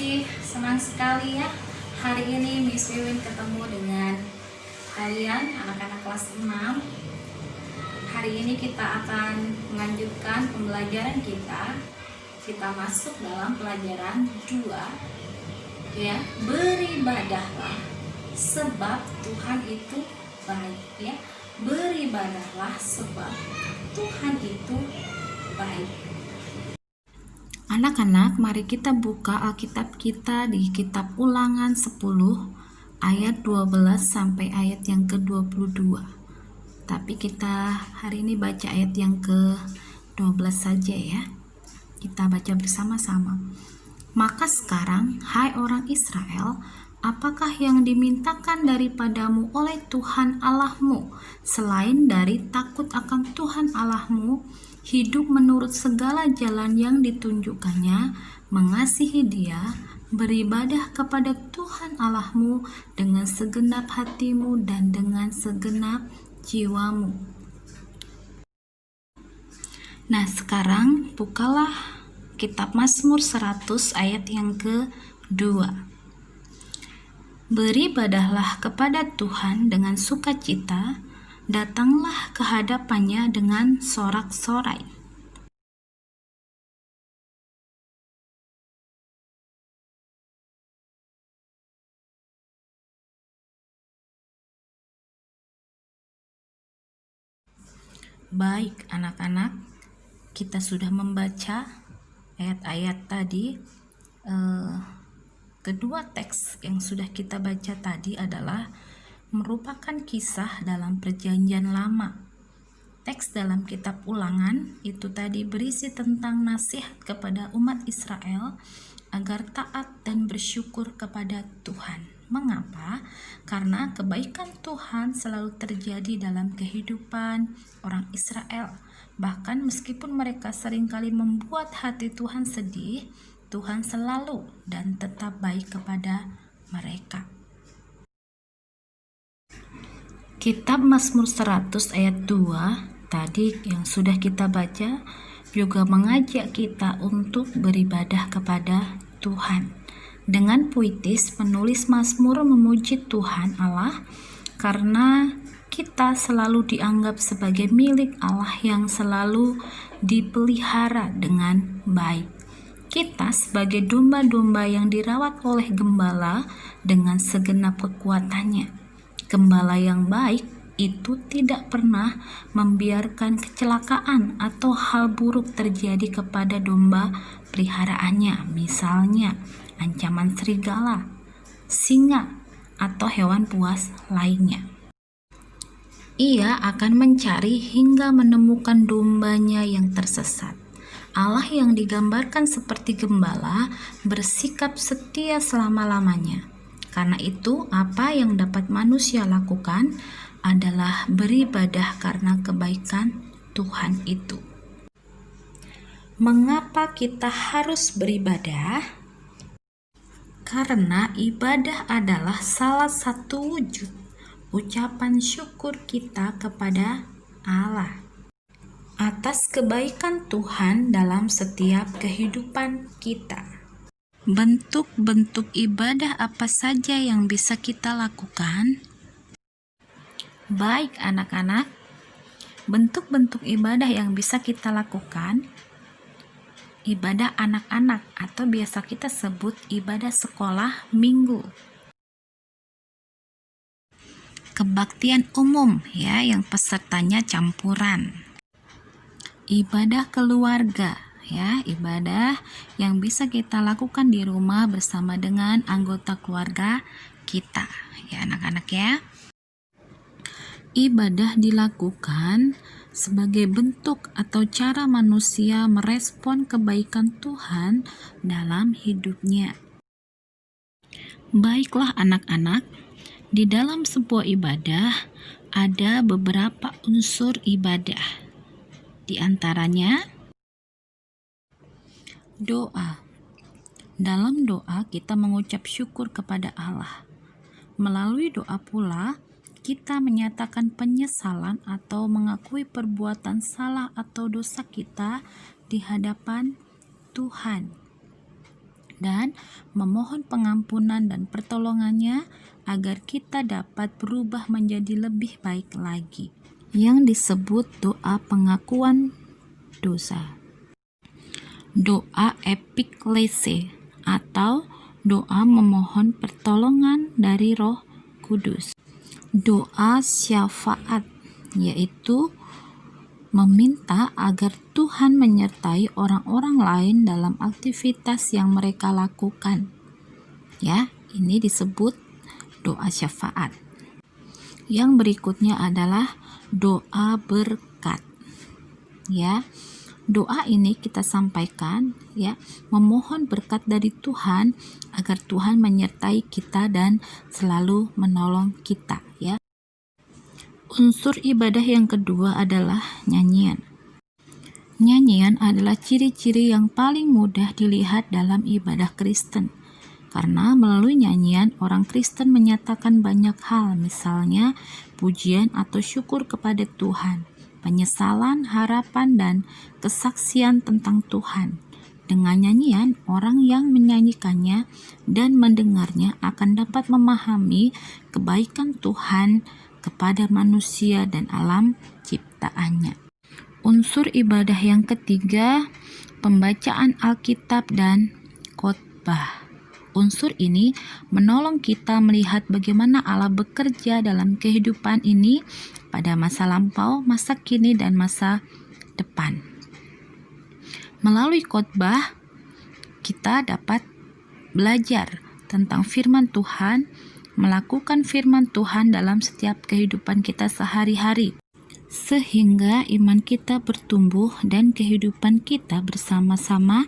kasih, senang sekali ya. Hari ini Miss Wiwin ketemu dengan kalian anak-anak kelas 6. Hari ini kita akan melanjutkan pembelajaran kita. Kita masuk dalam pelajaran 2 ya, beribadahlah sebab Tuhan itu baik ya. Beribadahlah sebab Tuhan itu baik. Anak-anak, mari kita buka Alkitab kita di kitab Ulangan 10 ayat 12 sampai ayat yang ke-22. Tapi kita hari ini baca ayat yang ke-12 saja ya. Kita baca bersama-sama. Maka sekarang, hai orang Israel, apakah yang dimintakan daripadamu oleh Tuhan Allahmu selain dari takut akan Tuhan Allahmu, hidup menurut segala jalan yang ditunjukkannya, mengasihi Dia, beribadah kepada Tuhan Allahmu dengan segenap hatimu dan dengan segenap jiwamu. Nah, sekarang bukalah kitab Mazmur 100 ayat yang ke-2. Beribadahlah kepada Tuhan dengan sukacita, datanglah ke hadapannya dengan sorak-sorai. Baik anak-anak, kita sudah membaca ayat-ayat tadi. Kedua teks yang sudah kita baca tadi adalah merupakan kisah dalam perjanjian lama. Teks dalam kitab Ulangan itu tadi berisi tentang nasihat kepada umat Israel agar taat dan bersyukur kepada Tuhan. Mengapa? Karena kebaikan Tuhan selalu terjadi dalam kehidupan orang Israel. Bahkan meskipun mereka seringkali membuat hati Tuhan sedih, Tuhan selalu dan tetap baik kepada mereka. Kitab Mazmur 100 ayat 2 tadi yang sudah kita baca juga mengajak kita untuk beribadah kepada Tuhan. Dengan puitis, penulis Mazmur memuji Tuhan Allah karena kita selalu dianggap sebagai milik Allah yang selalu dipelihara dengan baik. Kita sebagai domba-domba yang dirawat oleh gembala dengan segenap kekuatannya. Gembala yang baik itu tidak pernah membiarkan kecelakaan atau hal buruk terjadi kepada domba peliharaannya, misalnya ancaman serigala, singa, atau hewan buas lainnya. Ia akan mencari hingga menemukan dombanya yang tersesat. Allah yang digambarkan seperti gembala bersikap setia selama-lamanya. Karena itu, apa yang dapat manusia lakukan adalah beribadah karena kebaikan Tuhan itu. Mengapa kita harus beribadah? Karena ibadah adalah salah satu wujud ucapan syukur kita kepada Allah atas kebaikan Tuhan dalam setiap kehidupan kita. Bentuk-bentuk ibadah apa saja yang bisa kita lakukan? Baik anak-anak, bentuk-bentuk ibadah yang bisa kita lakukan, ibadah anak-anak atau biasa kita sebut ibadah sekolah minggu. Kebaktian umum ya, yang pesertanya campuran. Ibadah keluarga ya, ibadah yang bisa kita lakukan di rumah bersama dengan anggota keluarga kita ya anak-anak ya. Ibadah dilakukan sebagai bentuk atau cara manusia merespon kebaikan Tuhan dalam hidupnya. Baiklah anak-anak, di dalam sebuah ibadah ada beberapa unsur ibadah. Di antaranya doa. Dalam doa kita mengucap syukur kepada Allah. Melalui doa pula kita menyatakan penyesalan atau mengakui perbuatan salah atau dosa kita di hadapan Tuhan. dan memohon pengampunan dan pertolongannya agar kita dapat berubah menjadi lebih baik lagi, yang disebut doa pengakuan dosa. Doa epiklese atau doa memohon pertolongan dari Roh Kudus. Doa syafaat, yaitu meminta agar Tuhan menyertai orang-orang lain dalam aktivitas yang mereka lakukan. Ya, ini disebut doa syafaat. Yang berikutnya adalah doa berkat. Ya, doa ini kita sampaikan ya, memohon berkat dari Tuhan agar Tuhan menyertai kita dan selalu menolong kita ya. Unsur ibadah yang kedua adalah nyanyian. Nyanyian adalah ciri-ciri yang paling mudah dilihat dalam ibadah Kristen. Karena melalui nyanyian orang Kristen menyatakan banyak hal, misalnya pujian atau syukur kepada Tuhan, penyesalan, harapan, dan kesaksian tentang Tuhan. Dengan nyanyian, orang yang menyanyikannya dan mendengarnya akan dapat memahami kebaikan Tuhan kepada manusia dan alam ciptaannya. Unsur ibadah yang ketiga, pembacaan Alkitab dan khotbah. Unsur ini menolong kita melihat bagaimana Allah bekerja dalam kehidupan ini pada masa lampau, masa kini, dan masa depan. Melalui khotbah, kita dapat belajar tentang firman Tuhan, melakukan firman Tuhan dalam setiap kehidupan kita sehari-hari, sehingga iman kita bertumbuh dan kehidupan kita bersama-sama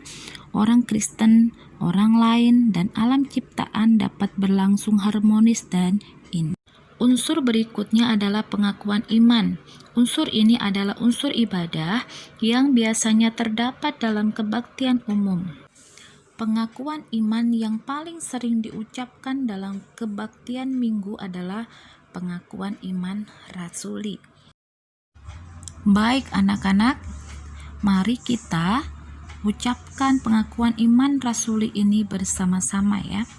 orang Kristen, orang lain, dan alam ciptaan dapat berlangsung harmonis dan indah. Unsur berikutnya adalah pengakuan iman. Unsur ini adalah unsur ibadah yang biasanya terdapat dalam kebaktian umum. Pengakuan iman yang paling sering diucapkan dalam kebaktian minggu adalah pengakuan iman rasuli. Baik anak-anak, mari kita ucapkan pengakuan iman rasuli ini bersama-sama ya.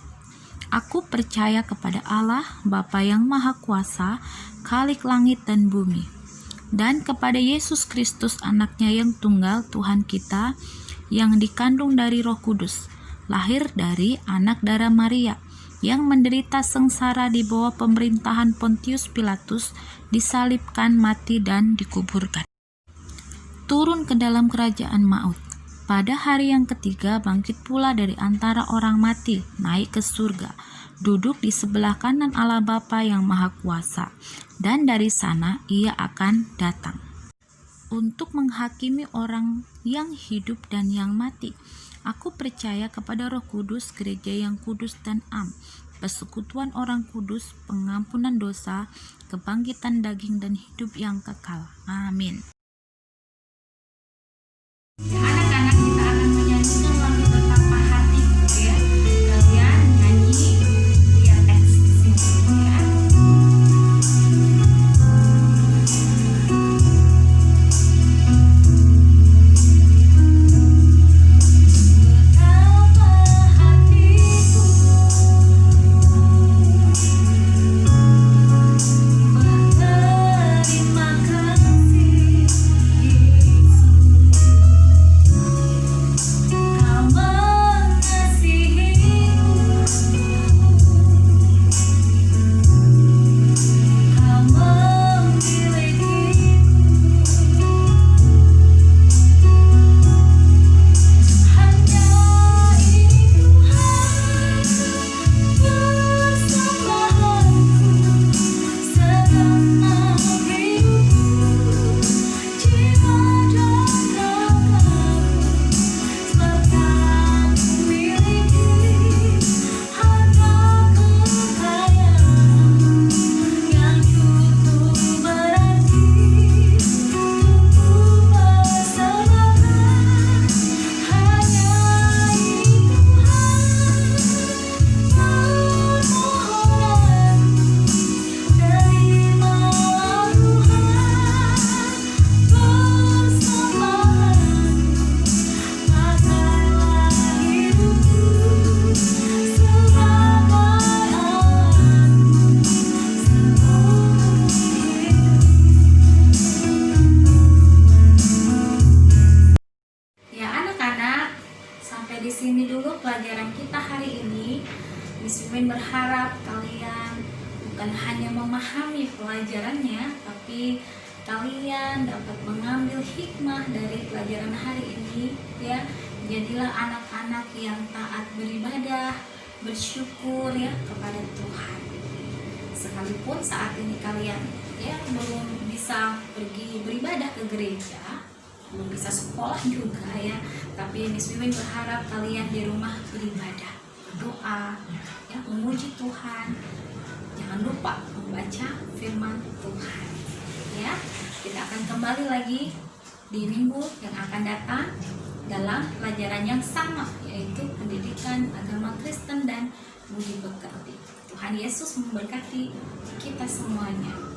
Aku percaya kepada Allah, Bapa yang Maha Kuasa, Khalik langit dan bumi, dan kepada Yesus Kristus anaknya yang tunggal Tuhan kita, yang dikandung dari Roh Kudus, lahir dari anak darah Maria, yang menderita sengsara di bawah pemerintahan Pontius Pilatus, disalibkan, mati, dan dikuburkan. Turun ke dalam kerajaan maut. Pada hari yang ketiga bangkit pula dari antara orang mati, naik ke surga, duduk di sebelah kanan Allah Bapa yang Maha Kuasa, dan dari sana ia akan datang untuk menghakimi orang yang hidup dan yang mati. Aku percaya kepada Roh Kudus, gereja yang kudus dan am, persekutuan orang kudus, pengampunan dosa, kebangkitan daging, dan hidup yang kekal. Amin. Anak-anak, kita akan menyanyikan lagu Betapa Hatiku ya. Kalian nyanyi lihat teks di sini ya. Terima kasih pelajaran kita hari ini, Miss Wiwin berharap kalian bukan hanya memahami pelajarannya, tapi kalian dapat mengambil hikmah dari pelajaran hari ini ya. Jadilah anak-anak yang taat beribadah, bersyukur ya kepada Tuhan. Sekalipun saat ini kalian ya belum bisa pergi beribadah ke gereja, belum bisa sekolah juga ya, tapi Miss Wiwin berharap kalian di rumah beribadah, berdoa ya, memuji Tuhan. Jangan lupa membaca firman Tuhan ya. Kita akan kembali lagi di minggu yang akan datang dalam pelajaran yang sama, yaitu pendidikan agama Kristen dan budi pekerti. Tuhan Yesus memberkati kita semuanya.